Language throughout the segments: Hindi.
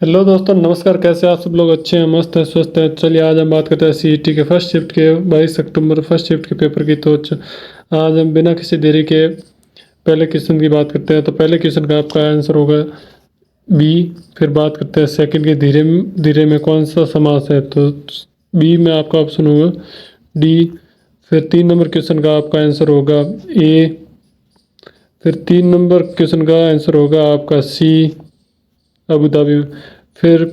हेलो दोस्तों, नमस्कार। कैसे आप सब लोग? अच्छे हैं, मस्त हैं, स्वस्थ हैं। चलिए आज हम बात करते हैं सीईटी के फर्स्ट शिफ्ट के 22 अक्टूबर फर्स्ट शिफ्ट के पेपर की। तो आज हम बिना किसी देरी के पहले क्वेश्चन की बात करते हैं। तो पहले क्वेश्चन का आपका आंसर होगा बी। फिर बात करते हैं सेकंड के धीरे धीरे में कौन सा समास है। तो बी में आपका ऑप्शन होगा डी। फिर 3 नंबर क्वेश्चन का आपका आंसर होगा ए। फिर 3 नंबर क्वेश्चन का आंसर होगा आपका सी, अबू धाबी में। फिर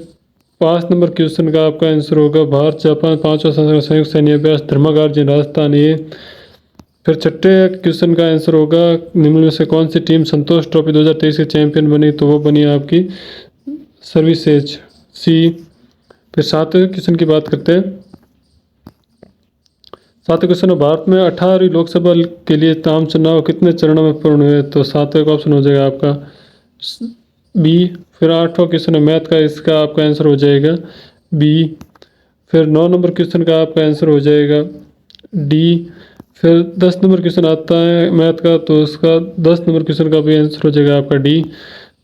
5 नंबर क्वेश्चन का आपका आंसर होगा भारत जापान पांचवा संयुक्त सैन्य अभ्यास धर्मागार्जिन राजस्थान ये। फिर छठे क्वेश्चन का आंसर होगा निम्न में से कौन सी टीम संतोष ट्रॉफी 2023 के चैंपियन बनी। तो वो बनी आपकी सर्विसेज सी। फिर 7वें क्वेश्चन की बात करते हैं। 7वें क्वेश्चन है भारत में 18वीं लोकसभा के लिए आम चुनाव कितने चरणों में पूर्ण हुए। तो 7वें का ऑप्शन हो जाएगा आपका बी। फिर 8वां क्वेश्चन है मैथ का, इसका आपका आंसर हो जाएगा बी। फिर 9 नंबर क्वेश्चन का आपका आंसर हो जाएगा डी। फिर 10 नंबर क्वेश्चन आता है मैथ का, तो उसका 10 नंबर क्वेश्चन का भी आंसर हो जाएगा आपका डी।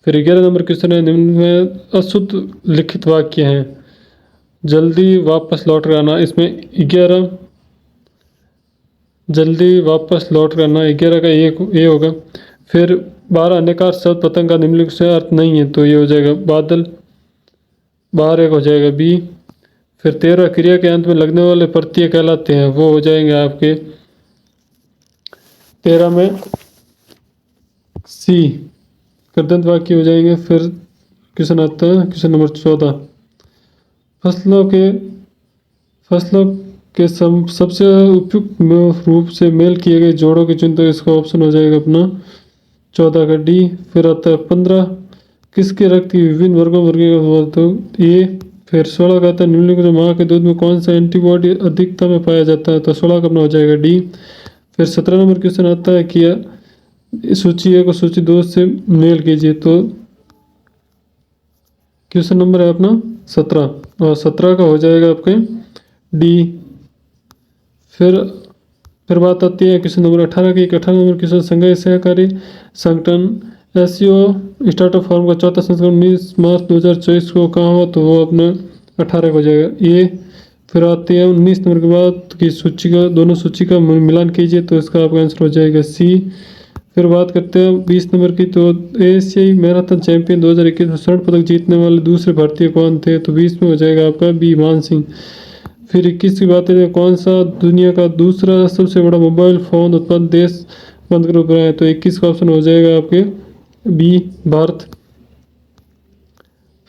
फिर 11 नंबर क्वेश्चन है निम्न में अशुद्ध लिखित वाक्य हैं जल्दी वापस लौट कर आना। इसमें 11 जल्दी वापस लौट कर आना 11 का ये होगा। फिर 12 अनेकार शब्द पतंग का निम्नलिखित से अर्थ नहीं है। तो ये हो जाएगा बादल, 12 हो जाएगा बी। फिर 13 क्रिया के अंत में लगने वाले प्रत्यय कहलाते हैं। वो हो जाएंगे आपके 13 में सी, कृदंत वाक्य हो जाएंगे। फिर क्वेश्चन आता है क्वेश्चन नंबर 14। फसलों के सबसे उपयुक्त रूप से मेल किए गए जोड़ों के चुन। तो इसका ऑप्शन हो जाएगा अपना 14 का डी। फिर आता है 15 किसके रक्त की विभिन्न वर्गों वर्गीय तो ये। फिर 16 का आता है निम्नलिखित माँ के दूध में कौन सा एंटीबॉडी अधिकता में पाया जाता है। तो 16 का अपना हो जाएगा डी। फिर 17 नंबर क्वेश्चन आता है कि सूची 1 और सूची 2 से मेल कीजिए। तो क्वेश्चन नंबर है अपना 17 और 17 का हो जाएगा आपके डी। फिर बात आती है क्वेश्चन नंबर 18 की। 18 नंबर क्वेश्चन संघीय सहकारी संगठन एससीओ स्टार्टअप फॉर्म का चौथा संस्करण 19 मार्च 2024 को कहाँ हुआ। तो वो अपना 18 हो जाएगा ये। फिर आती है 19 नंबर के बाद की सूची का, दोनों सूची का मिलान कीजिए। तो इसका आपका आंसर हो जाएगा सी। फिर बात करते हैं 20 नंबर की। तो एशियाई मैराथन चैंपियन 2021 में स्वर्ण पदक जीतने वाले दूसरे भारतीय कौन थे। तो 20 में हो जाएगा आपका बी मान सिंह। फिर 21 की बात है कौन सा दुनिया का दूसरा सबसे बड़ा मोबाइल फ़ोन उत्पादन देश बंद कर रहा है। तो 21 का ऑप्शन हो जाएगा आपके बी भारत।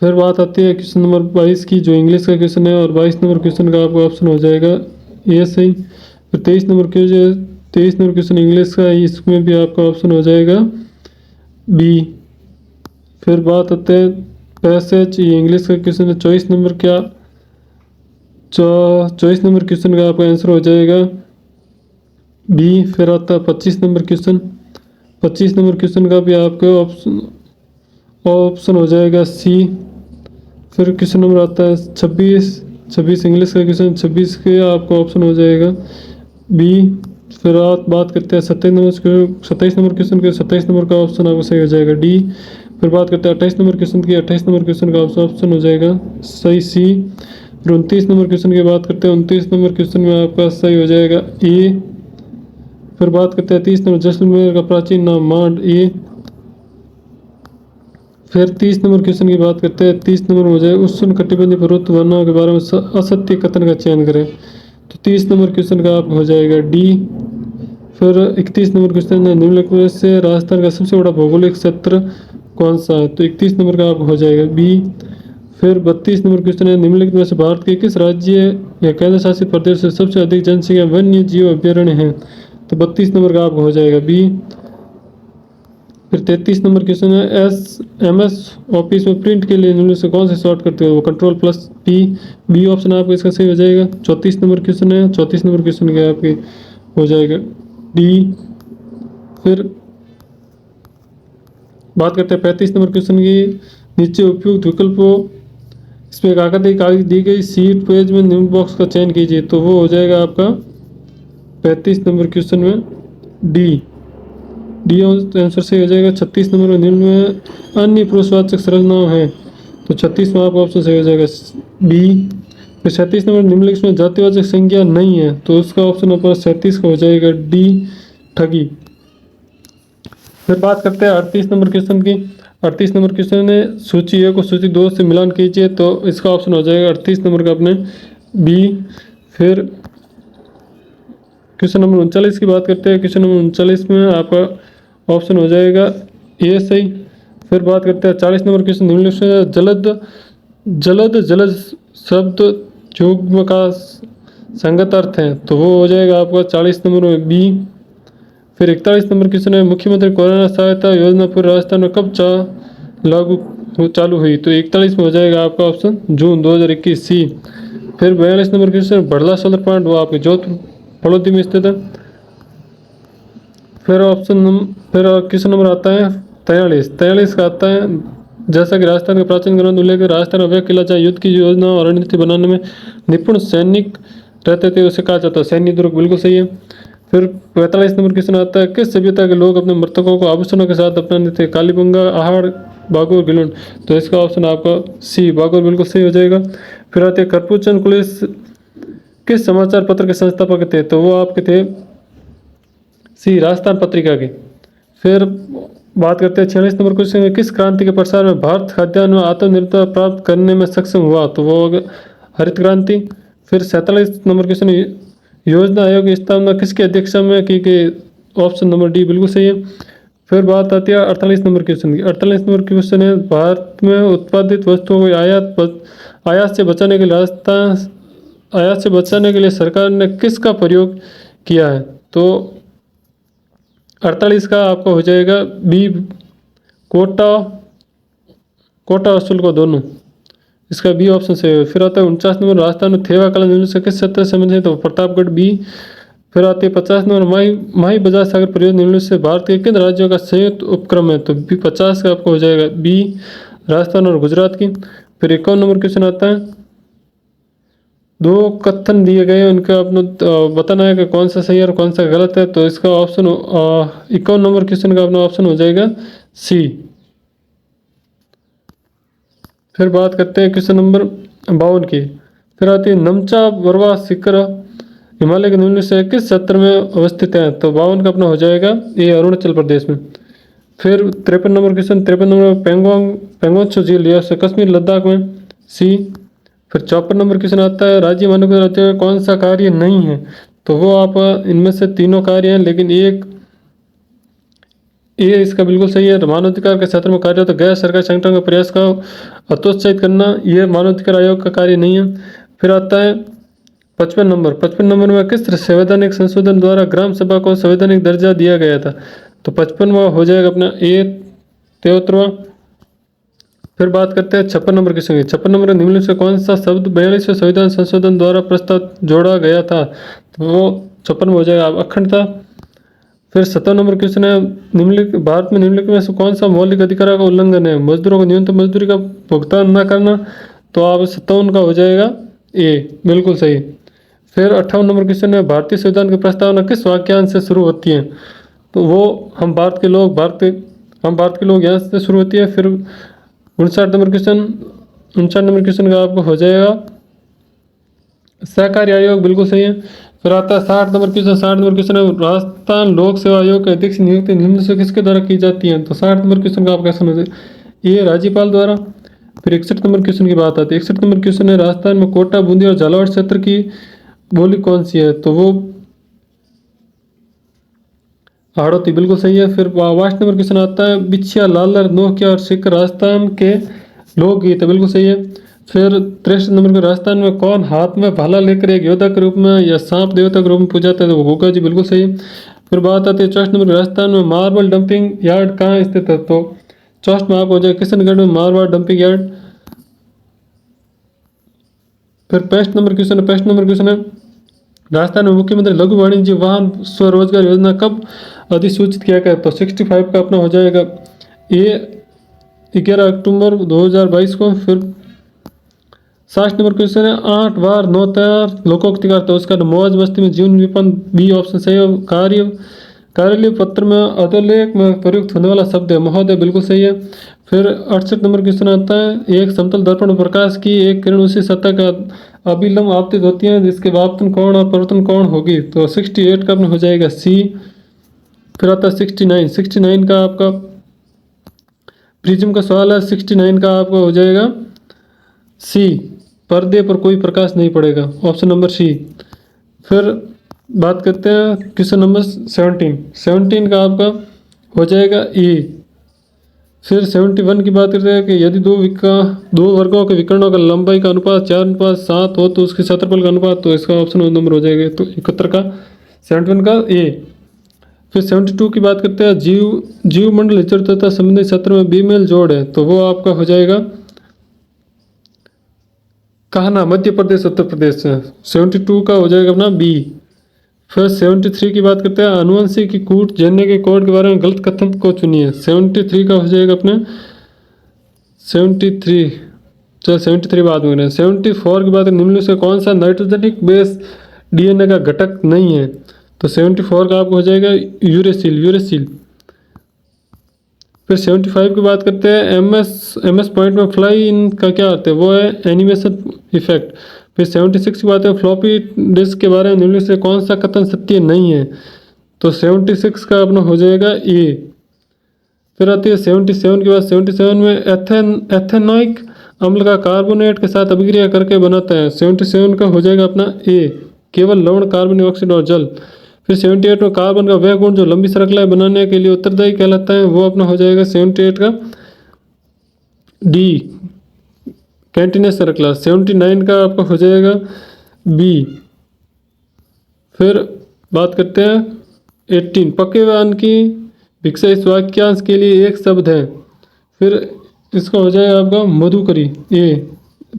फिर बात आती है क्वेश्चन नंबर 22 की, जो इंग्लिश का क्वेश्चन है। और 22 नंबर क्वेश्चन का आपका ऑप्शन हो जाएगा ए सही। फिर 23 नंबर क्वेश्चन इंग्लिश का है, इसमें भी आपका ऑप्शन हो जाएगा बी। फिर बात आते हैं पैसेज, ये इंग्लिश का क्वेश्चन है। 24 नंबर क्या 24 नंबर क्वेश्चन का आपका आंसर हो जाएगा बी। फिर आता है 25 नंबर क्वेश्चन। 25 नंबर क्वेश्चन का भी आपके ऑप्शन हो जाएगा सी। फिर क्वेश्चन नंबर आता है 26 इंग्लिश का क्वेश्चन। 26 के आपका ऑप्शन हो जाएगा बी। फिर आप बात करते हैं 27 नंबर क्वेश्चन के। 27 नंबर का ऑप्शन आपका सही हो जाएगा डी। फिर बात करते हैं 28 नंबर क्वेश्चन की। 28 नंबर क्वेश्चन का ऑप्शन हो जाएगा सही सी। फिर 29 नंबर क्वेश्चन की बात करते हैं। 29 नंबर क्वेश्चन में आपका सही हो जाएगा ए। फिर बात करते हैं 30 नंबर जैसलमेर का प्राचीन नाम मांड ए। फिर 30 नंबर क्वेश्चन की बात करते हैं। 30 नंबर हो जाए उष्ण कटिबंधीय पर्वत वर्णों के बारे में असत्य कथन का चयन करें। तो 30 नंबर क्वेश्चन का आपका हो जाएगा डी। फिर 31 नंबर क्वेश्चन है निम्नलिखित में से राजस्थान का सबसे बड़ा भौगोलिक क्षेत्र कौन सा है। तो 31 नंबर का आपका हो जाएगा बी। फिर 32 नंबर क्वेश्चन है निम्नलिखित में से भारत के किस राज्य या केंद्र शासित प्रदेश से सबसे अधिक जनसंख्या वन्य जीव अभ्यारण्य है। तो 32 नंबर का आपका हो जाएगा बी। फिर 33 नंबर क्वेश्चन है MS ऑफिस में प्रिंट के लिए निम्न से कौन से शॉर्ट करते हो। वो Ctrl+P बी ऑप्शन आपका इसका सही हो जाएगा। 34 नंबर क्वेश्चन है। 34 नंबर क्वेश्चन का आपके हो जाएगा डी। फिर बात करते हैं 35 नंबर क्वेश्चन की। नीचे उपयुक्त विकल्पों इसमें कागज दी गई सीट पेज में निम्न बॉक्स का चयन कीजिए। तो वो हो जाएगा आपका 35 नंबर क्वेश्चन में डी आंसर सही हो जाएगा। 36 नंबर में निम्न में अन्य पुरुषवाचक संरचनाएं हैं। तो 36 में आपका ऑप्शन सही हो जाएगा बी। फिर 37 नंबर निम्नलिखित में जातिवाचक संज्ञा नहीं है, तो उसका ऑप्शन नंबर 37 का हो जाएगा डी ठगी। फिर बात करते हैं 38 नंबर क्वेश्चन की। 38 नंबर क्वेश्चन है सूची 1 को सूची 2 से मिलान कीजिए, तो इसका ऑप्शन हो जाएगा 38 नंबर का अपने बी। फिर क्वेश्चन नंबर 39 की बात करते हैं। क्वेश्चन नंबर 39 में आपका ऑप्शन हो जाएगा ए सही। फिर बात करते हैं 40 नंबर क्वेश्चन निम्नलिखित में जलद शब्द युग्म का संगत अर्थ है, तो वो हो जाएगा आपका 40 नंबर में बी। फिर 41 नंबर क्वेश्चन है मुख्यमंत्री कोरोना सहायता योजना पूरे राजस्थान में कब चालू हुई, तो 41 में हो जाएगा आपका ऑप्शन जून 2021 सी। फिर 42 number question Bhadla solar plant वो आपके जोधपुर फलोदी में स्थित है। फिर क्वेश्चन नंबर आता है 43 का आता है जैसा कि राजस्थान के प्राचीन ग्रंथ उल्लेख राजस्थान में वह किला जहाँ युद्ध की योजना और रणनीति बनाने में निपुण सैनिक रहते थे उसे कहा जाता है सैन्य दुर्ग, बिल्कुल सही है। फिर 45 नंबर क्वेश्चन आता है किस सभ्यता के लोग अपने मृतकों को आभूषणों के साथ अपनाते थे, कालीबंगा, आहड़, बागोर, गिलुंड, तो इसका ऑप्शन आपका सी बागोर बिल्कुल सही हो जाएगा। फिर आते हैं करपुचंद कुलिस किस समाचार पत्र के संस्थापक थे, तो वो आपके थे सी राजस्थान पत्रिका के। फिर बात करते हैं 46 नंबर क्वेश्चन में किस क्रांति के प्रसार में भारत खाद्यान्न में आत्मनिर्भरता प्राप्त करने में सक्षम हुआ, तो वो हरित क्रांति। फिर 47 नंबर क्वेश्चन योजना आयोग की स्थापना किसकी अध्यक्षता में की गई, ऑप्शन नंबर डी बिल्कुल सही है। फिर बात आती है 48 नंबर क्वेश्चन की। 48 नंबर क्वेश्चन है भारत में उत्पादित वस्तुओं को आयात से बचाने के लिए सरकार ने किसका प्रयोग किया है, तो 48 का आपका हो जाएगा बी कोटा और शुल्क दोनों, इसका बी ऑप्शन से। फिर आता है 49 नंबर राजस्थान में थेवा कला निम्न से किस सत्र से संबंधित है, तो प्रतापगढ़ बी। फिर आती है 50 नंबर माही बजाज सागर परियोजना निम्न से भारत के किन राज्यों का संयुक्त उपक्रम है, तो बी 50 का आपको हो जाएगा बी राजस्थान और गुजरात की। फिर 51 नंबर क्वेश्चन आता है 2 कथन दिए गए उनका अपना बताना है कि कौन सा सही है और कौन सा गलत है, तो इसका ऑप्शन 51 नंबर क्वेश्चन का अपना ऑप्शन हो जाएगा सी। फिर बात करते हैं क्वेश्चन नंबर 52 की। फिर आती है नमचा बरवा शिखर हिमालय के निम्न से किस क्षेत्र में अवस्थित है, तो 52 का अपना हो जाएगा ये अरुणाचल प्रदेश में। फिर 53 नंबर क्वेश्चन 53 नंबर पेंगोंग झील यह से कश्मीर लद्दाख में सी। फिर 54 नंबर क्वेश्चन आता है राज्य मानव राज्य में कौन सा कार्य नहीं है, तो वो आप इनमें से तीनों कार्य हैं लेकिन एक ये इसका बिल्कुल सही है। मानवाधिकार के क्षेत्र में कार्यरत गैर सरकारी संगठन के प्रयास का हतोत्साहित करना ये मानवाधिकार आयोग का कार्य नहीं है। फिर आता है 55 नंबर में किस संवैधानिक संशोधन द्वारा ग्राम सभा को संवैधानिक दर्जा दिया गया था, तो 55वां हो जाएगा अपना ए 73वां। फिर बात करते हैं 56 नंबर क्वेश्चन की। 56 नंबर निम्नलिखित से कौन सा शब्द 42वें संविधान संशोधन द्वारा प्रस्ताव जोड़ा गया था, तो वो 56 में हो जाएगा अखंडता। फिर 57 नंबर क्वेश्चन है भारत में निम्नलिखित में से कौन सा मौलिक अधिकारों का उल्लंघन है, मजदूरों को न्यूनतम मजदूरी का भुगतान न करना, तो आप 57 का हो जाएगा ए बिल्कुल सही। फिर 58 नंबर क्वेश्चन है भारतीय संविधान की प्रस्तावना किस वाक्यांश से शुरू होती है, तो वो हम भारत के लोग यहाँ से शुरू होती है। फिर 59 नंबर क्वेश्चन का आपको हो जाएगा सहकारी आयोग, बिल्कुल सही है। फिर आता है 60 नंबर क्वेश्चन है राजस्थान लोक सेवा आयोग के अध्यक्ष नियुक्ति निम्न से किसके द्वारा की जाती है, तो 60 नंबर क्वेश्चन का आप कैसे समझे ये राज्यपाल द्वारा। फिर 61 नंबर क्वेश्चन की बात आती है। 61 नंबर क्वेश्चन है राजस्थान में कोटा, बूंदी और झालावाड़ क्षेत्र की बोली कौन सी है, तो वो हाड़ौती, बिल्कुल सही है। फिर 62 नंबर क्वेश्चन आता है बिछिया, लालर, नोकिया और सिख राजस्थान के लोकगीत है, बिल्कुल सही है। फिर 63 नंबर के राजस्थान में कौन हाथ में भाला लेकर एक योद्धा के रूप में या सांप देवता के रूप में पूजा जाता है, तो वो गोगा जी, बिल्कुल सही है। फिर बात आती है 64 नंबर के राजस्थान में मार्बल डंपिंग यार्ड कहाँ स्थित है, तो 64 में आप हो जाए किशनगढ़ में मारवाड़ डंपिंग यार्ड। फिर 65 नंबर क्वेश्चन है राजस्थान में मुख्यमंत्री लघु वाणिज्य वाहन स्वरोजगार योजना कब अधिसूचित किया गया, तो 65 का अपना हो जाएगा ये 11 अक्टूबर 2022 को। फिर 60 नंबर क्वेश्चन है 8 बार 9 तैयार लोकोक्ति का, तो उसका मौज मस्ती में जीवन विपन्न, बी ऑप्शन सही है। कार्यालय पत्र में अधोलेख में प्रयुक्त होने वाला शब्द है महोदय, बिल्कुल सही है। फिर 68 नंबर क्वेश्चन आता है, एक समतल दर्पण में प्रकाश की एक किरण उसी सतह का अभिलंब आपतित होती है जिसके आपतन कोण और परावर्तन कोण होगी। तो 68 का अपना हो जाएगा सी। फिर आता है 69 का आपका प्रिज्म का सवाल है। 69 का आपका हो जाएगा सी, पर्दे पर कोई प्रकाश नहीं पड़ेगा, ऑप्शन नंबर सी। फिर बात करते हैं क्वेश्चन नंबर 17 का आपका हो जाएगा ए। फिर 71 की बात करते हैं कि यदि दो वर्गों के विकर्णों का लंबाई का अनुपात 4:7 हो तो उसके क्षेत्रफल का अनुपात, तो इसका ऑप्शन नंबर हो जाएगा तो 71 का 71 का ए। फिर 72 की बात करते हैं, जीव मंडल हिचड़ तथा संबंधित क्षेत्र में बीमेल जोड़ है, तो वो आपका हो जाएगा कहना मध्य प्रदेश उत्तर प्रदेश से। 72 का हो जाएगा अपना बी। फिर 73 की बात करते हैं, अनुवंशिक की कूट जनने के कोड के बारे में गलत कथन को चुनिए। 73 का हो जाएगा अपने 73 चल 73 बाद में 74 की बात करें, निम्नलिखित से कौन सा नाइट्रोजनिक बेस डीएनए का घटक नहीं है, तो 74 का आपको हो जाएगा यूरेसिल। फिर 75 की बात करते हैं, एमएस पॉइंट में फ्लाई इन का क्या अर्थ है, वो है एनिमेशन इफेक्ट। फिर 76 की बात है, फ्लॉपी डिस्क के बारे में निम्नलिखित से कौन सा कथन सत्य नहीं है, तो 76 का अपना हो जाएगा ए। फिर आती है 77 के बाद 77 में एथेनोइक अम्ल का कार्बोनेट के साथ अभिक्रिया करके बनाता है। 77 का हो जाएगा अपना ए, केवल लवण, कार्बन डाइऑक्साइड और जल। फिर 78 में कार्बन का वह गुण जो लंबी श्रृंखला बनाने के लिए उत्तरदायी कहलाता है, वो अपना हो जाएगा 78 का डी, कैंटिनस श्रृंखला। 79 का आपका हो जाएगा बी। फिर बात करते हैं 18, पके हुए अन्न की भिक्षा इस वाक्यांश के लिए एक शब्द है, फिर इसका हो जाएगा आपका मधुकरी ए।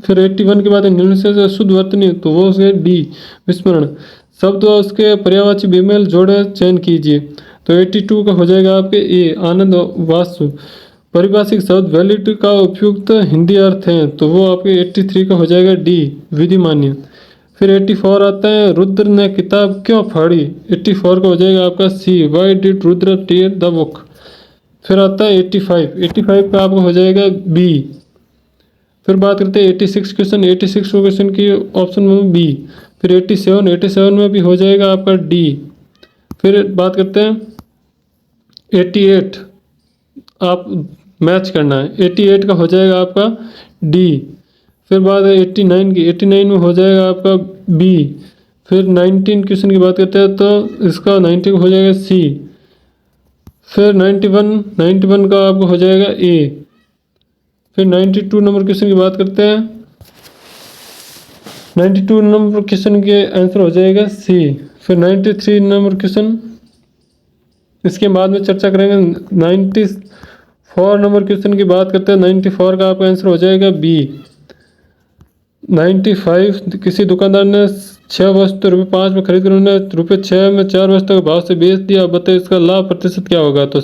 फिर 81 के बाद निम्नलिखित से शुद्ध वर्तनी, तो वो उसके डी, विस्मरण। शब्द व उसके पर्यायवाची बेमेल जोड़े चयन कीजिए, तो 82 का हो जाएगा आपके ए, आनंद वास्तु। पारिभाषिक शब्द वैलिड का उपयुक्त हिंदी अर्थ है, तो वो आपके 83 का हो जाएगा डी, विधिमान्य। फिर 84 आता है, रुद्र ने किताब क्यों फाड़ी, 84 का हो जाएगा आपका C, why did Rudra tear the book. फिर आता है 85 का आपका हो जाएगा बी। फिर बात करते हैं 86 क्वेश्चन, 86 क्वेश्चन की ऑप्शन में बी। फिर 87 में भी हो जाएगा आपका डी। फिर बात करते हैं 88, आप मैच करना है, 88 का हो जाएगा आपका डी। फिर बात है 89 की, 89 में हो जाएगा आपका बी। फिर 19 क्वेश्चन की बात करते हैं, तो इसका 90 हो जाएगा सी। फिर 91 का आपको हो जाएगा ए। फिर 92 नंबर क्वेश्चन की बात करते हैं, 92 नंबर क्वेश्चन के आंसर हो जाएगा सी। फिर 93 नंबर क्वेश्चन इसके बाद में चर्चा करेंगे। 94 नंबर क्वेश्चन की बात करते हैं, 94 का आपका आंसर हो जाएगा बी। 95, किसी दुकानदार ने 6 वस्तु ₹5 में खरीद कर उन्हें ₹6 में 4 वस्तु के भाव से बेच दिया, बताइए इसका लाभ प्रतिशत क्या होगा, तो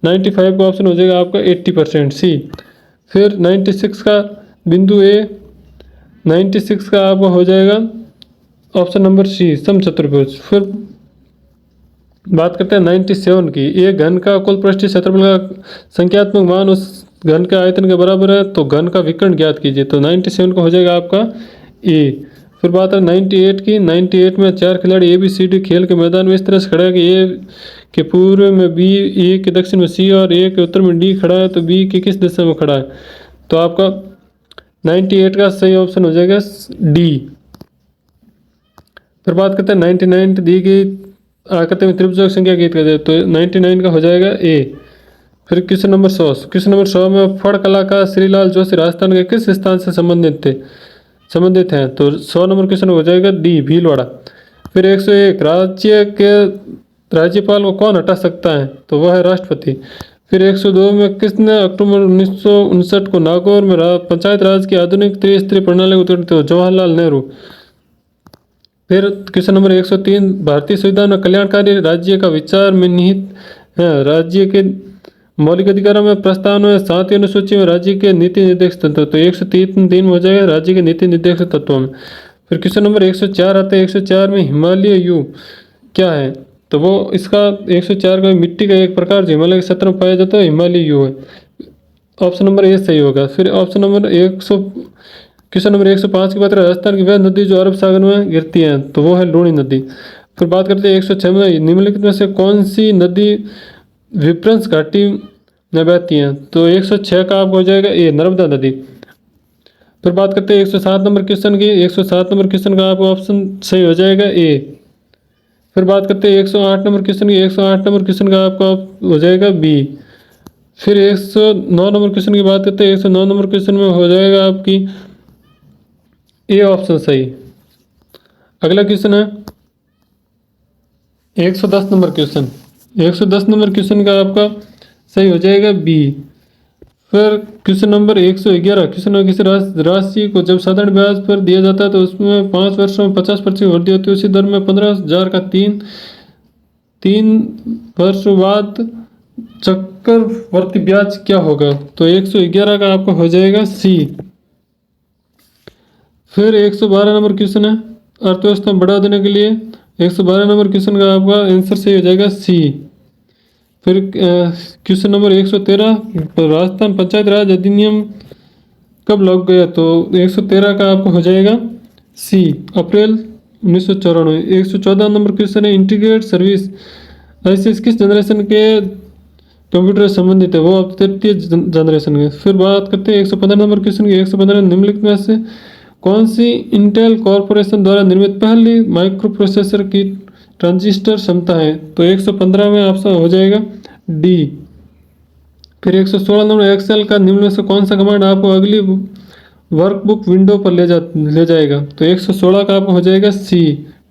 95 का ऑप्शन हो जाएगा आपका 80% सी। फिर 96 का बिंदु ए, 96 का आपका हो जाएगा ऑप्शन नंबर सी, समचतुर्भुज। फिर बात करते हैं 97 की, एक घन का कुल पृष्ठीय क्षेत्रफल का संख्यात्मक मान उस घन के आयतन के बराबर है, तो घन का विकर्ण ज्ञात कीजिए, तो 97 का हो जाएगा आपका ए। फिर बात है 98 की, 98 में 4 खिलाड़ी ABCD खेल के मैदान में इस तरह से खड़ा है कि ए के पूर्व में बी, ए के दक्षिण में सी और ए के उत्तर में डी खड़ा है, तो बी की किस दिशा में खड़ा है, तो आपका 98 का सही ऑप्शन हो जाएगा डी। फिर बात करते हैं 99 दी गई आकृति में त्रिभुज संख्या ज्ञात कीजिए, तो 99 का हो जाएगा ए। फिर क्वेश्चन नंबर 100 में फड़ कलाकार श्रीलाल जोशी राजस्थान के किस स्थान से संबंधित हैं, तो 100 नंबर क्वेश्चन हो जाएगा डी, भीलवाड़ा। फिर 101, राज्य के राज्यपाल को कौन हटा सकता है, तो वह है राष्ट्रपति। फिर 102 में किसने अक्टूबर 1959 को नागौर में पंचायत राज की आधुनिक त्रिस्तरीय प्रणाली को उत्तीर्ण, तो जवाहरलाल नेहरू। फिर क्वेश्चन नंबर 103, भारतीय संविधान में कल्याणकारी राज्य का विचार में निहित है, राज्य के मौलिक अधिकारों में प्रस्तावना में 7वीं अनुसूची में राज्य के नीति निर्देश तत्व, तो 103 में हो जाएगा राज्य के नीति निर्देश तत्वों में। फिर क्वेश्चन नंबर 104 आता है, 104 में हिमालय यू क्या है, तो वो इसका 104 का मिट्टी का एक प्रकार जो हिमालय के क्षेत्र में पाया जाता है हिमालय यू है। ऑप्शन नंबर ए सही होगा। फिर ऑप्शन नंबर 100, क्वेश्चन नंबर 105 की बात करें, राजस्थान की वह नदी जो अरब सागर में गिरती है, तो वो है लूणी नदी। फिर बात करते हैं 106 में, निम्नलिखित में से कौन सी नदी विप्रंस घाटी में बहती है, तो 106 का आपको हो जाएगा ए, नर्मदा नदी। फिर बात करते हैं 107 नंबर क्वेश्चन की, 107 नंबर क्वेश्चन का आपको ऑप्शन सही हो जाएगा ए। फिर बात करते हैं 108 नंबर क्वेश्चन की, 108 नंबर क्वेश्चन का आपका हो जाएगा बी। फिर 109 नंबर क्वेश्चन की बात करते हैं, 109 नंबर क्वेश्चन में हो जाएगा आपकी ए ऑप्शन सही। अगला क्वेश्चन है 110 नंबर क्वेश्चन, 110 नंबर क्वेश्चन का आपका सही हो जाएगा बी। फिर क्वेश्चन नंबर 111, क्वेश्चन नंबर किसी राशि को जब साधारण ब्याज पर दिया जाता है तो उसमें 5 वर्षों में 50% वृद्धि होती है, उसी दर में 15,000 का तीन वर्ष बाद चक्रवर्ती ब्याज क्या होगा, तो 111 का आपका हो जाएगा सी। फिर 112 नंबर क्वेश्चन है, अर्थव्यवस्था में बढ़ावा देने के लिए 112 नंबर क्वेश्चन का आपका आंसर सही हो जाएगा सी। फिर क्वेश्चन नंबर 113, राजस्थान पंचायत राज अधिनियम कब लागू गया, तो 113 का आपको हो जाएगा सी, अप्रैल 1994। 114 नंबर क्वेश्चन है, इंटीग्रेटेड सर्विस ICS किस जनरेशन के कंप्यूटर से संबंधित है, वो अब 33 जनरेशन के। फिर बात करते हैं 115 नंबर क्वेश्चन की, 115 निम्नलिखित में से कौन सी इंटेल कॉरपोरेशन द्वारा निर्मित पहली माइक्रो प्रोसेसर की ट्रांजिस्टर क्षमता है, तो 115 में ऑप्शन हो जाएगा डी। फिर 116 नंबर, एक्सेल का निम्न में से कौन सा कमांड आपको अगली वर्कबुक विंडो पर ले जाएगा, तो 116 का आपको हो जाएगा सी,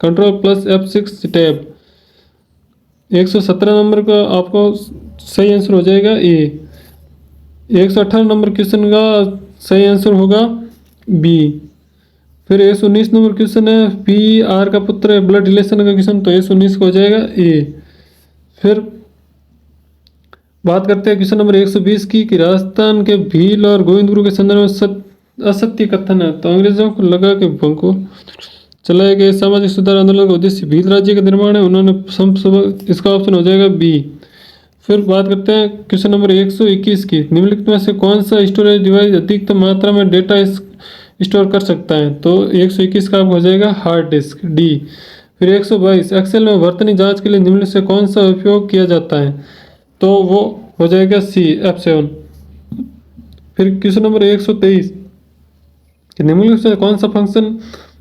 Ctrl+F6 टैब। 117 नंबर का आपको सही आंसर हो जाएगा ए। 118 नंबर क्वेश्चन का सही आंसर होगा बी। फिर 119 नंबर क्वेश्चन है, PR का पुत्र है, ब्लड रिलेशन का क्वेश्चन, तो 119 को हो जाएगा ए। फिर बात करते हैं क्वेश्चन नंबर 120 की, कि राजस्थान के भील और गोविंदपुर के संदर्भ में असत्य कथन है, तो अंग्रेजों को लगा के को चलाए गए सामाजिक सुधार आंदोलन का उद्देश्य भील राज्य का निर्माण है, उन्होंने इसका ऑप्शन हो जाएगा बी। फिर बात करते हैं क्वेश्चन नंबर 121 की, निम्नलिखित में से कौन सा स्टोरेज डिवाइस अधिकतम मात्रा में डेटा स्टोर कर सकता है, तो 121 का हो जाएगा हार्ड डिस्क, डी। फिर 122, एक्सेल में वर्तनी जांच के लिए निम्न से कौन सा उपयोग किया जाता है, तो वो हो जाएगा सी, F7। फिर क्वेश्चन नंबर 123, निम्नलिखित से कौन सा फंक्शन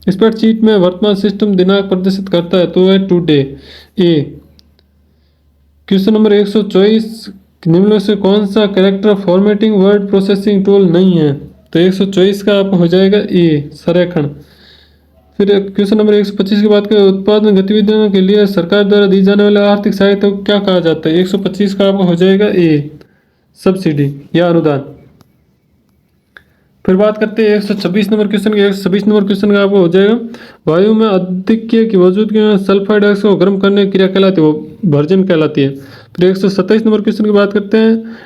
स्प्रेडशीट में वर्तमान सिस्टम दिनांक प्रदर्शित करता है, तो है टुडे, ए। क्वेश्चन नंबर 124, निम्नलिखित से कौन सा character formatting word processing tool नहीं है, तो 124 का आपको हो जाएगा ए, संरेखण। फिर क्वेश्चन नंबर 125 की बात करें, उत्पादन गतिविधियों के लिए सरकार द्वारा दी जाने वाले आर्थिक सहायता को क्या कहा जाता है, 125 का आपको हो जाएगा ए, सब्सिडी या अनुदान। फिर बात करते हैं 126 नंबर क्वेश्चन की, 126 नंबर क्वेश्चन का आपको हो जाएगा, वायु में अधिक्य की मौजूदगी में सल्फाइड डाइऑक्साइड को गर्म करने की क्रिया कहलाती है, वो भर्जन कहलाती है। फिर 127 नंबर क्वेश्चन की बात करते हैं,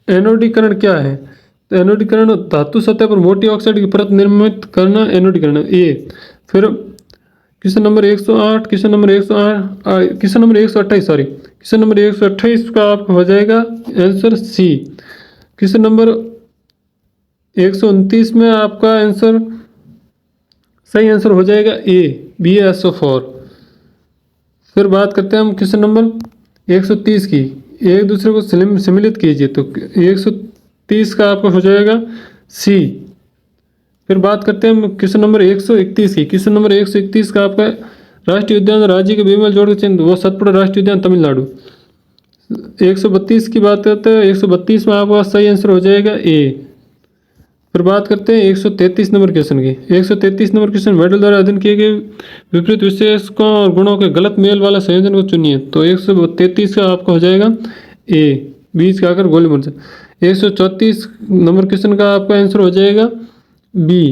एनोडीकरण क्या है, तो एनोडीकरण धातु सतह पर मोटी ऑक्साइड की परत निर्मित करना एनोडीकरण ए। फिर question number 108, question number 108, question number 128, sorry, question number 128 का आपको हो जाएगा आंसर सी। क्वेश्चन नंबर 129 में आपका आंसर सही आंसर हो जाएगा ए, BaSO4। फिर बात करते हैं हम क्वेश्चन नंबर 130 की, एक दूसरे को सम्मिलित कीजिए, तो 130 का आपका हो जाएगा सी। फिर बात करते हैं हम क्वेश्चन नंबर 131 की, क्वेश्चन नंबर 131 का आपका राष्ट्रीय उद्यान राज्य के बीमल जोड़ के चिन्ह, वो सतपुड़ा राष्ट्रीय उद्यान तमिलनाडु। 132 की बात करते हैं, 132 में आपका सही आंसर हो जाएगा ए। फिर बात करते हैं 133 नंबर क्वेश्चन की, 133 नंबर क्वेश्चन, मेडल द्वारा अध्ययन किए गए विपरीत विशेषकों और गुणों के गलत मेल वाला संयोजन को चुनिए, तो 133 का आपका हो जाएगा ए, बीज का आकर गोली मिर्च। 134 नंबर क्वेश्चन का आपका आंसर हो जाएगा बी।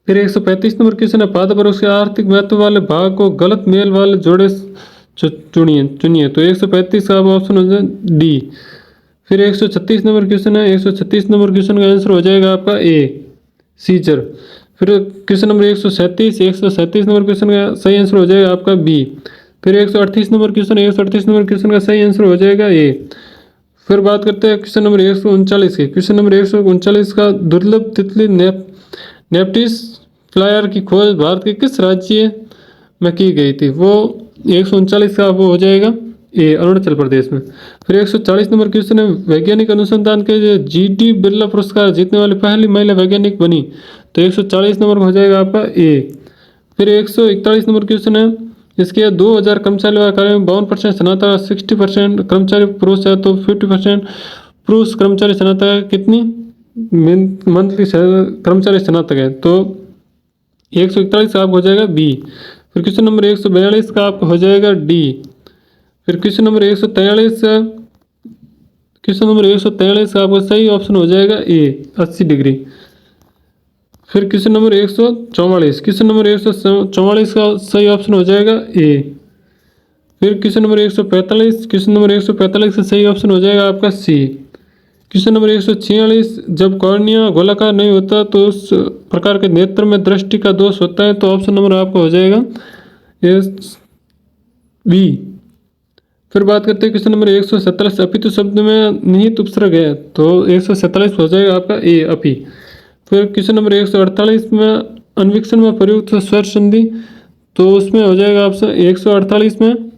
फिर 135 नंबर क्वेश्चन है, पादप और उसके आर्थिक महत्व वाले भाग को गलत मेल वाले जोड़े चुनिए, तो 135 का ऑप्शन हो जाएगा डी। फिर 136 नंबर क्वेश्चन है, 136 नंबर क्वेश्चन का आंसर हो जाएगा आपका ए, सीजर। फिर क्वेश्चन नंबर 137 नंबर क्वेश्चन का सही आंसर हो जाएगा आपका बी। फिर 138 नंबर क्वेश्चन, 138 नंबर क्वेश्चन का सही आंसर हो जाएगा ए। फिर बात करते हैं क्वेश्चन नंबर 139 की। क्वेश्चन नंबर 139 का दुर्लभ तितली नेप्टिस फ्लायर की खोज भारत के किस राज्य में की गई थी? वो 139 का वो हो जाएगा ए, अरुणाचल प्रदेश में। फिर 140 नंबर क्वेश्चन है, वैज्ञानिक अनुसंधान के जो GD बिरला पुरस्कार जीतने वाली पहली महिला वैज्ञानिक बनी? तो 140 नंबर हो जाएगा आपका ए। फिर 141 नंबर क्वेश्चन है, इसके 2000 कर्मचारी वाले कार्य में 52% स्नातक, 60% कर्मचारी पुरुष है तो 50% पुरुष कर्मचारी स्नातक है। कितनी मंथली कर्मचारी स्नातक है? तो 141 का आपको हो जाएगा बी। फिर क्वेश्चन नंबर 142 का आपको हो जाएगा डी। फिर क्वेश्चन नंबर 143 का आपका सही ऑप्शन हो जाएगा ए, 80 डिग्री। फिर क्वेश्चन नंबर 144 का सही ऑप्शन हो जाएगा ए। फिर क्वेश्चन नंबर 145 का सही ऑप्शन हो जाएगा आपका सी। क्वेश्चन नंबर 146, जब कॉर्निया गोलाकार नहीं होता तो उस प्रकार के नेत्र में दृष्टि का दोष होता है? तो ऑप्शन नंबर आपका हो जाएगा बी। फिर बात करते हैं क्वेश्चन नंबर 147, अपितु शब्द में निहित उपसर्ग है? तो 147 हो जाएगा आपका ए, अपी। फिर क्वेश्चन नंबर 148 में अन्वीक्षण में प्रयुक्त स्वर संधि? तो उसमें हो जाएगा ऑप्शन 148 में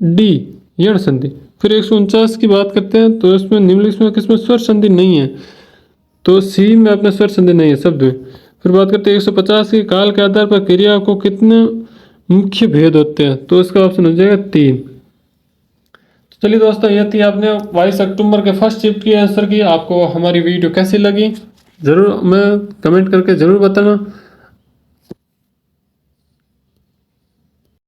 डी, यण संधि। फिर 149 की बात करते हैं तो इसमें निम्नलिखित में किसमें स्वर संधि नहीं है? तो सी में अपना स्वर संधि नहीं है शब्द में। फिर बात करते हैं 150 की, काल के आधार पर क्रिया को कितने मुख्य भेद होते हैं? तो इसका ऑप्शन हो जाएगा 3। तो चलिए दोस्तों, ये थी आपने 22 अक्टूबर के फर्स्ट शिफ्ट की आंसर की। आपको हमारी वीडियो कैसी लगी जरूर मैं कमेंट करके ज़रूर बताना।